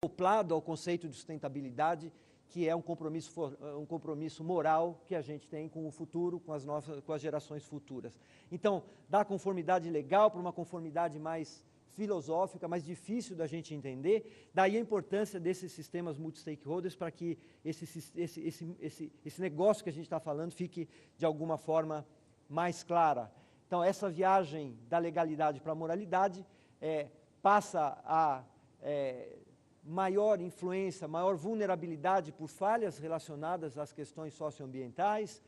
acoplado ao conceito de sustentabilidade, que é um compromisso moral que a gente tem com o futuro, com as gerações futuras. Então, da conformidade legal para uma conformidade mais filosófica, mais difícil da gente entender, daí a importância desses sistemas multi-stakeholders para que esse negócio que a gente está falando fique, de alguma forma, mais clara. Então, essa viagem da legalidade para a moralidade passa a maior influência, maior vulnerabilidade por falhas relacionadas às questões socioambientais,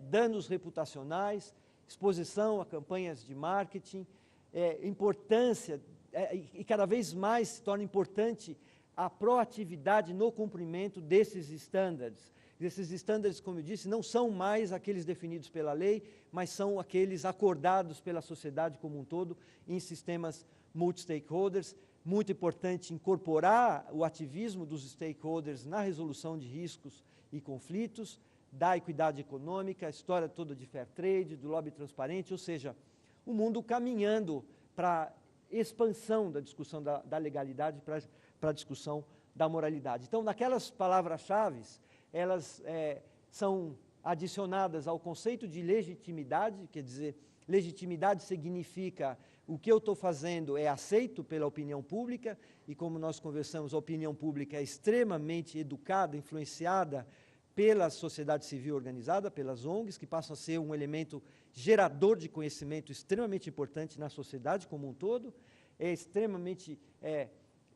danos reputacionais, exposição a campanhas de marketing, importância, e cada vez mais se torna importante a proatividade no cumprimento desses estándares. Esses estándares, como eu disse, não são mais aqueles definidos pela lei, mas são aqueles acordados pela sociedade como um todo em sistemas multi-stakeholders. Muito importante incorporar o ativismo dos stakeholders na resolução de riscos e conflitos, da equidade econômica, a história toda de fair trade, do lobby transparente, ou seja, o mundo caminhando para a expansão da discussão da legalidade, para a discussão da moralidade. Então, naquelas palavras-chave, elas são adicionadas ao conceito de legitimidade, quer dizer, legitimidade significa o que eu estou fazendo é aceito pela opinião pública, e como nós conversamos, a opinião pública é extremamente educada, influenciada pela sociedade civil organizada, pelas ONGs, que passam a ser um elemento gerador de conhecimento extremamente importante na sociedade como um todo, é extremamente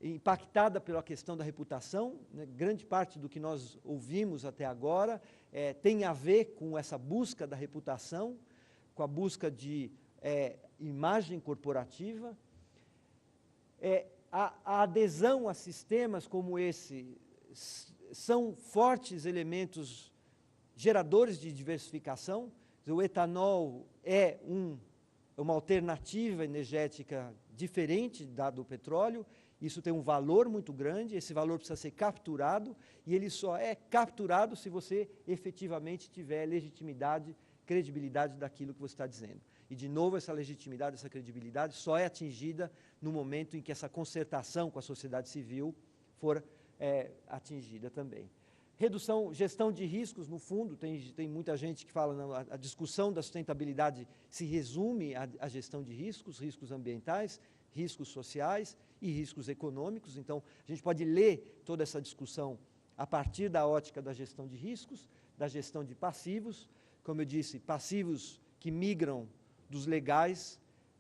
impactada pela questão da reputação, né? Grande parte do que nós ouvimos até agora tem a ver com essa busca da reputação, com a busca de imagem corporativa. A adesão a sistemas como esse são fortes elementos geradores de diversificação. O etanol é uma alternativa energética diferente do petróleo. Isso tem um valor muito grande, esse valor precisa ser capturado, e ele só é capturado se você efetivamente tiver legitimidade, credibilidade daquilo que você está dizendo. E, de novo, essa legitimidade, essa credibilidade só é atingida no momento em que essa concertação com a sociedade civil for atingida também. Gestão de riscos, no fundo, tem muita gente que fala, não, a discussão da sustentabilidade se resume à gestão de riscos, riscos ambientais, riscos sociais e riscos econômicos. Então, a gente pode ler toda essa discussão a partir da ótica da gestão de riscos, da gestão de passivos, como eu disse, passivos que migram dos legais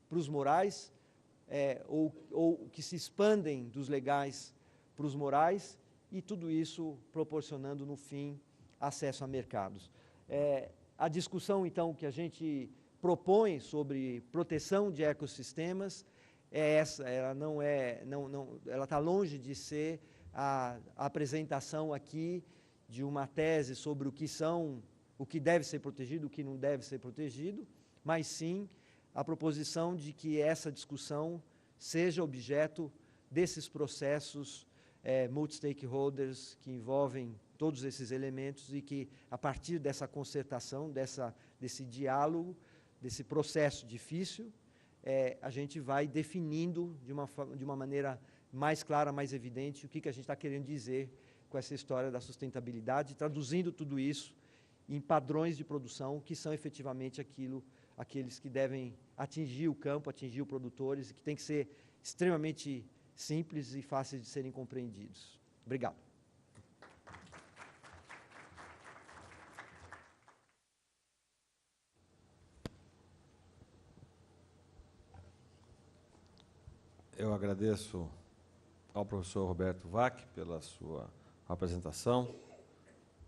para os morais, ou que se expandem dos legais para os morais, e tudo isso proporcionando, no fim, acesso a mercados. A discussão, então, que a gente propõe sobre proteção de ecossistemas é essa, ela está longe de ser a apresentação aqui de uma tese sobre o que deve ser protegido, o que não deve ser protegido, mas sim a proposição de que essa discussão seja objeto desses processos multi-stakeholders que envolvem todos esses elementos, e que, a partir dessa concertação, desse diálogo, desse processo difícil, a gente vai definindo de uma maneira mais clara, mais evidente, o que a gente está querendo dizer com essa história da sustentabilidade, traduzindo tudo isso em padrões de produção que são efetivamente aqueles que devem atingir o campo, atingir os produtores, e que tem que ser extremamente simples e fáceis de serem compreendidos. Obrigado. Eu agradeço ao professor Roberto Vac pela sua apresentação,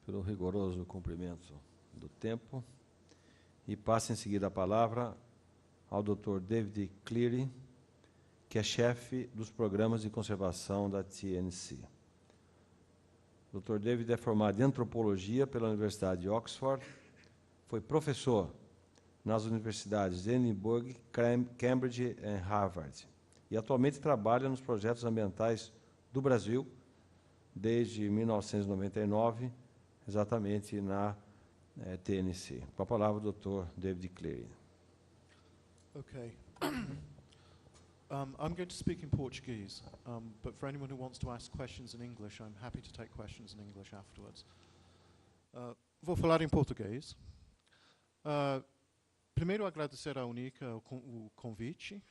pelo rigoroso cumprimento do tempo, e passo em seguida a palavra ao Dr. David Cleary, que é chefe dos programas de conservação da TNC. O Dr. David é formado em Antropologia pela Universidade de Oxford, foi professor nas universidades de Edimburgo, Cambridge e Harvard, e atualmente trabalha nos projetos ambientais do Brasil desde 1999, exatamente na TNC. Com a palavra, o Dr. David Cleary. Okay. I'm going to speak in Portuguese, but for anyone who wants to ask questions in English, I'm happy to take questions in English afterwards. Vou falar em português. Primeiro, agradecer à UNICA o convite,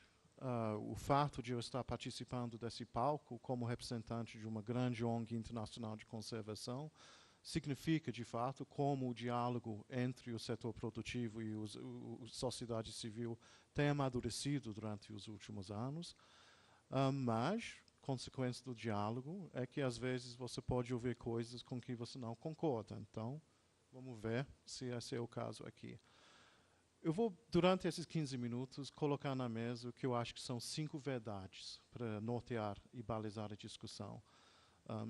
o fato de eu estar participando desse palco como representante de uma grande ONG internacional de conservação, significa, de fato, como o diálogo entre o setor produtivo e a sociedade civil tem amadurecido durante os últimos anos, mas, consequência do diálogo, é que, às vezes, você pode ouvir coisas com que você não concorda. Então, vamos ver se esse é o caso aqui. Eu vou, durante esses 15 minutos, colocar na mesa o que eu acho que são 5 verdades para nortear e balizar a discussão.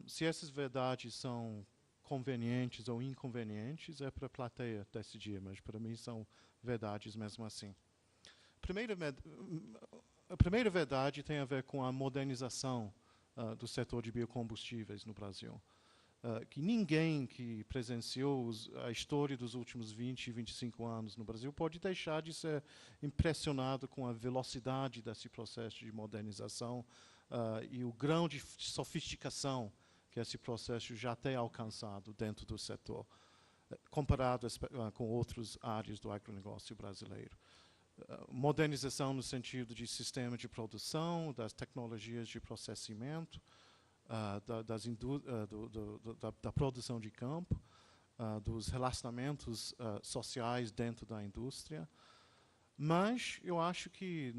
Se essas verdades são convenientes ou inconvenientes, é para a plateia decidir, mas para mim são verdades mesmo assim. A primeira verdade tem a ver com a modernização do setor de biocombustíveis no Brasil. Que ninguém que presenciou a história dos últimos 20 e 25 anos no Brasil pode deixar de ser impressionado com a velocidade desse processo de modernização e o grau de sofisticação que esse processo já tem alcançado dentro do setor, comparado com outras áreas do agronegócio brasileiro. Modernização no sentido de sistema de produção, das tecnologias de processamento, da produção de campo, dos relacionamentos sociais dentro da indústria. Mas eu acho que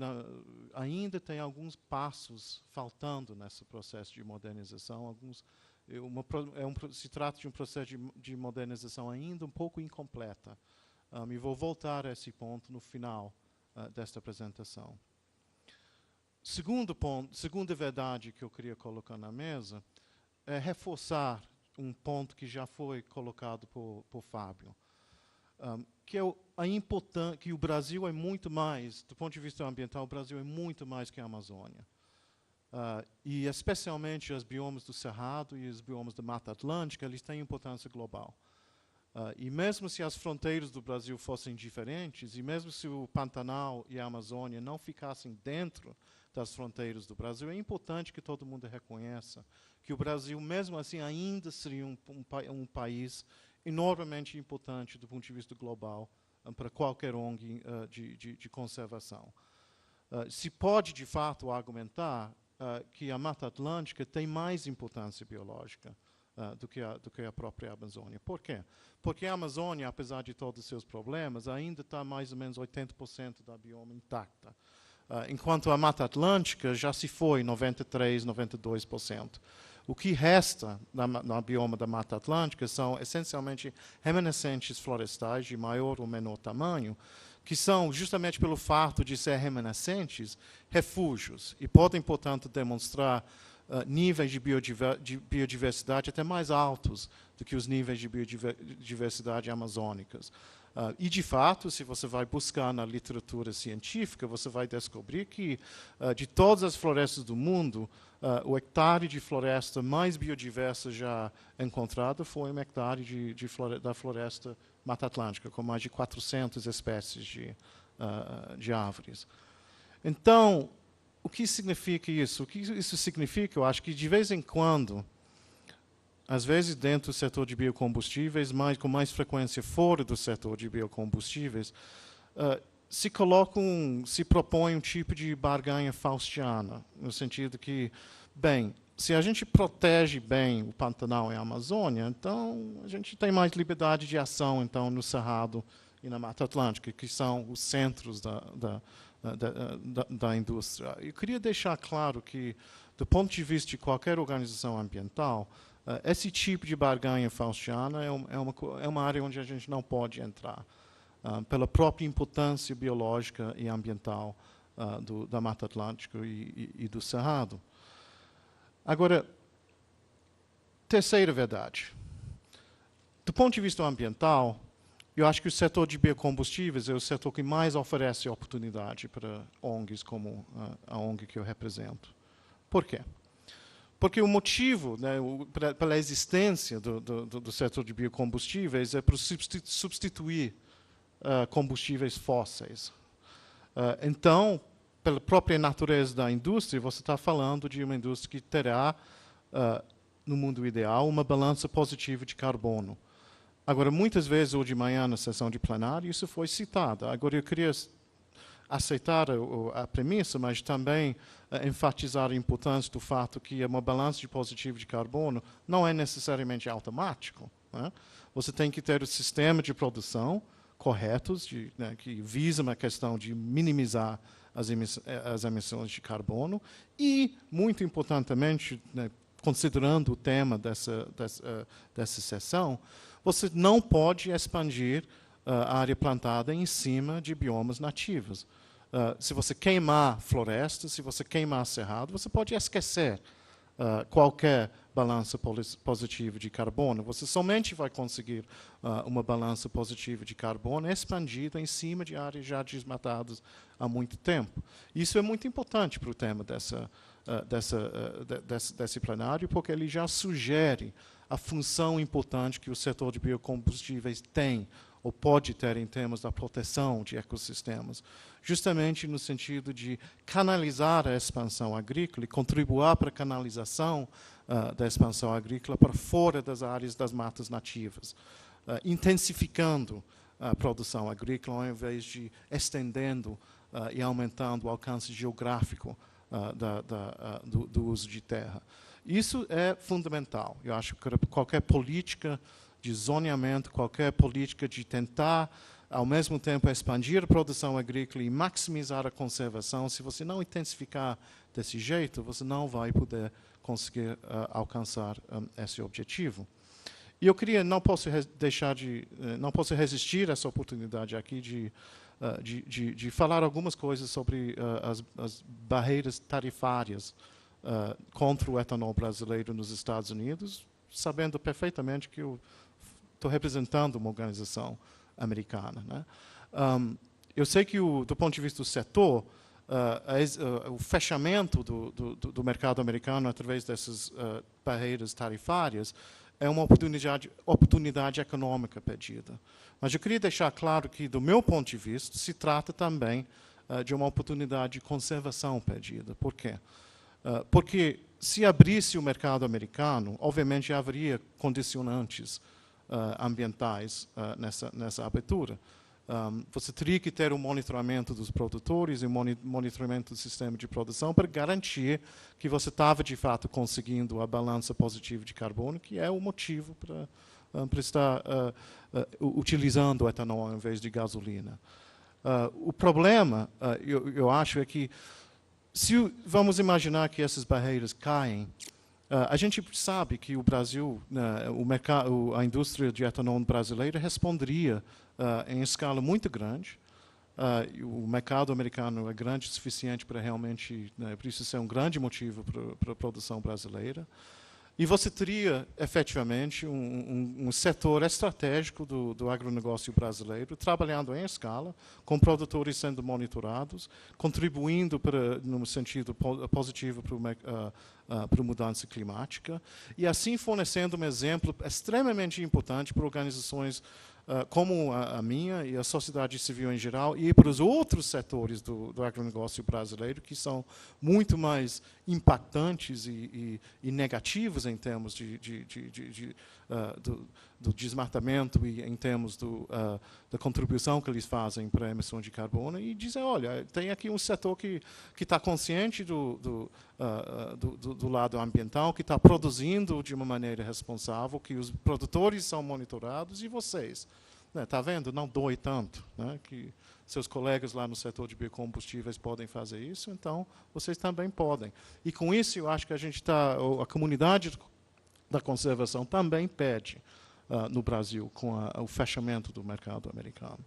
ainda tem alguns passos faltando nesse processo de modernização. Se trata de um processo de modernização ainda um pouco incompleta. E vou voltar a esse ponto no final desta apresentação. Segundo ponto, segunda verdade que eu queria colocar na mesa é reforçar um ponto que já foi colocado por Fábio. Que é que o Brasil é muito mais, do ponto de vista ambiental, o Brasil é muito mais que a Amazônia. E especialmente os biomas do Cerrado e os biomas da Mata Atlântica, eles têm importância global. E mesmo se as fronteiras do Brasil fossem diferentes, e mesmo se o Pantanal e a Amazônia não ficassem dentro das fronteiras do Brasil, é importante que todo mundo reconheça que o Brasil, mesmo assim, ainda seria um país enormemente importante do ponto de vista global para qualquer ONG de conservação. Se pode, de fato, argumentar que a Mata Atlântica tem mais importância biológica do que a própria Amazônia. Por quê? Porque a Amazônia, apesar de todos os seus problemas, ainda está mais ou menos 80% da bioma intacta. Enquanto a Mata Atlântica já se foi 93%, 92%. O que resta no bioma da Mata Atlântica são essencialmente remanescentes florestais de maior ou menor tamanho, que são, justamente pelo fato de ser remanescentes, refúgios, e podem, portanto, demonstrar níveis de biodiversidade até mais altos do que os níveis de biodiversidade amazônicas. E, de fato, se você vai buscar na literatura científica, você vai descobrir que, de todas as florestas do mundo, o hectare de floresta mais biodiversa já encontrado foi um hectare da floresta Mata Atlântica, com mais de 400 espécies de árvores. Então, o que significa isso? O que isso significa? Eu acho que, de vez em quando, às vezes dentro do setor de biocombustíveis, com mais frequência fora do setor de biocombustíveis, se propõe um tipo de barganha faustiana, no sentido que, bem, se a gente protege bem o Pantanal e a Amazônia, então a gente tem mais liberdade de ação então, no Cerrado e na Mata Atlântica, que são os centros da indústria. Eu queria deixar claro que, do ponto de vista de qualquer organização ambiental, esse tipo de barganha faustiana é uma área onde a gente não pode entrar, pela própria importância biológica e ambiental da Mata Atlântica e do Cerrado. Agora, terceira verdade. Do ponto de vista ambiental, eu acho que o setor de biocombustíveis é o setor que mais oferece oportunidade para ONGs como a ONG que eu represento. Por quê? Porque o motivo, né, pela existência do setor de biocombustíveis é para substituir combustíveis fósseis. Então, pela própria natureza da indústria, você está falando de uma indústria que terá, no mundo ideal, uma balança positiva de carbono. Agora, muitas vezes, hoje de manhã, na sessão de plenário, isso foi citado. Agora, eu queria aceitar a premissa, mas também enfatizar a importância do fato que uma balança de positivo de carbono não é necessariamente automático, né? Você tem que ter o sistema de produção corretos, que visam a questão de minimizar as emissões de carbono e, muito importantemente, né, considerando o tema dessa sessão, você não pode expandir a área plantada em cima de biomas nativos. Se você queimar florestas, se você queimar cerrado, você pode esquecer qualquer balança positiva de carbono. Você somente vai conseguir uma balança positiva de carbono expandida em cima de áreas já desmatadas há muito tempo. Isso é muito importante para o tema desse plenário, porque ele já sugere a função importante que o setor de biocombustíveis tem ou pode ter em termos da proteção de ecossistemas, justamente no sentido de canalizar a expansão agrícola e contribuir para a canalização da expansão agrícola para fora das áreas das matas nativas, intensificando a produção agrícola ao invés de estendendo e aumentando o alcance geográfico do uso de terra. Isso é fundamental. Eu acho que qualquer política de zoneamento, qualquer política de tentar, ao mesmo tempo, expandir a produção agrícola e maximizar a conservação, se você não intensificar desse jeito, você não vai poder conseguir alcançar esse objetivo. E eu queria, não posso resistir a essa oportunidade aqui de falar algumas coisas sobre as barreiras tarifárias contra o etanol brasileiro nos Estados Unidos, sabendo perfeitamente que eu estou representando uma organização americana, né? Eu sei que, do ponto de vista do setor, o fechamento do mercado americano através dessas barreiras tarifárias é uma oportunidade econômica perdida. Mas eu queria deixar claro que, do meu ponto de vista, se trata também de uma oportunidade de conservação perdida. Por quê? Porque se abrisse o mercado americano, obviamente haveria condicionantes ambientais nessa abertura. Você teria que ter um monitoramento dos produtores e um monitoramento do sistema de produção para garantir que você estava, de fato, conseguindo a balança positiva de carbono, que é o motivo para estar utilizando o etanol ao invés de gasolina. O problema, eu acho, é que vamos imaginar que essas barreiras caem, a gente sabe que o Brasil, a indústria de etanol brasileira responderia em escala muito grande. O mercado americano é grande o suficiente para realmente, por isso ser um grande motivo para a produção brasileira. E você teria, efetivamente, um setor estratégico do agronegócio brasileiro, trabalhando em escala, com produtores sendo monitorados, contribuindo no sentido positivo para a mudança climática, e assim fornecendo um exemplo extremamente importante para organizações como a minha e a sociedade civil em geral, e para os outros setores do agronegócio brasileiro, que são muito mais impactantes e negativos em termos do desmatamento e em termos da contribuição que eles fazem para a emissão de carbono, e dizer, olha, tem aqui um setor que está consciente do lado ambiental, que está produzindo de uma maneira responsável, que os produtores são monitorados, e vocês, está vendo? Não doe tanto, né, que seus colegas lá no setor de biocombustíveis podem fazer isso, então vocês também podem. E com isso eu acho que a comunidade da conservação também pede no Brasil com o fechamento do mercado americano.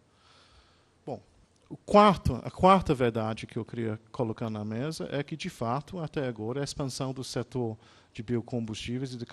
Bom, a quarta verdade que eu queria colocar na mesa é que, de fato, até agora, a expansão do setor de biocombustíveis e de